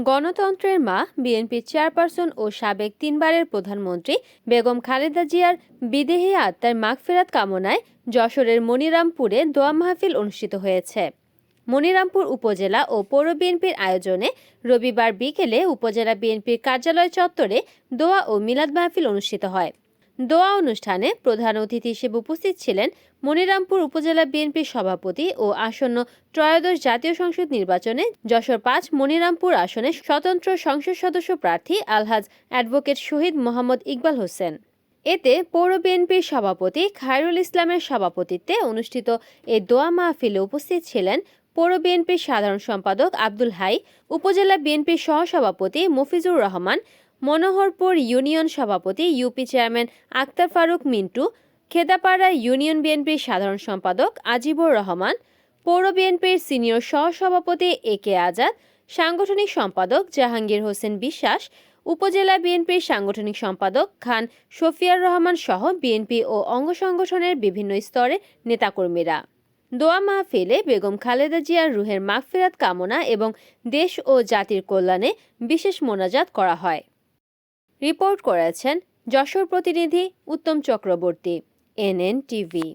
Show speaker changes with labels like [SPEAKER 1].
[SPEAKER 1] গণতন্ত্রের মা বিএনপির চেয়ারপারসন ও সাবেক 3বারের প্রধানমন্ত্রী বেগম খালেদা জিয়ার বিদেহী আত্মার মাগফিরাত কামনায় যশোরের মনিরামপুরে দোয়া মাহফিল অনুষ্ঠিত হয়েছে। মনিরামপুর উপজেলা ও পৌর বিএনপির আয়োজনে রবিবার বিকেলে উপজেলা বিএনপির কার্যালয় চত্বরে দোয়া ও মিলাদ মাহফিল অনুষ্ঠিত হয়। দোয়া অনুষ্ঠানে প্রধান অতিথি হিসেবে উপস্থিত ছিলেন মনিরামপুর উপজেলা বিএনপির সভাপতি ও আসন্ন ত্রয়োদশ জাতীয় সংসদ নির্বাচনে যশোর ৫ মনিরামপুর আসনে স্বতন্ত্র সংসদ সদস্য প্রার্থী আলহাজ অ্যাডভোকেট শহীদ মোহাম্মদ ইকবাল হোসেন। এতে পৌর বিএনপির সভাপতি খায়রুল ইসলামের সভাপতিত্বে অনুষ্ঠিত এই দোয়া মাহফিলে উপস্থিত ছিলেন পৌর বিএনপির সাধারণ সম্পাদক আব্দুল হাই, উপজেলা বিএনপির সহসভাপতি মফিজুর রহমান, মনোহরপুর ইউনিয়ন সভাপতি UP chairman Akter Faruk Mintu, Khedapara union বিএনপির সাধারণ সম্পাদক আজিবুর রহমান, পৌর বিএনপির সিনিয়র সহসভাপতি এ কে আজাদ, সাংগঠনিক সম্পাদক জাহাঙ্গীর হোসেন বিশ্বাস, উপজেলা বিএনপির সাংগঠনিক সম্পাদক খান শফিয়ার রহমান সহ বিএনপি ও অঙ্গ সংগঠনের বিভিন্ন স্তরের নেতাকর্মীরা। দোয়া মাহফিলে বেগম খালেদা জিয়ার রুহের মাগফিরাত কামনা এবং দেশ ও জাতির কল্যাণে বিশেষ মোনাজাত করা হয়। রিপোর্ট করেছেন যশোর প্রতিনিধি উত্তম চক্রবর্তী, NN টিভি।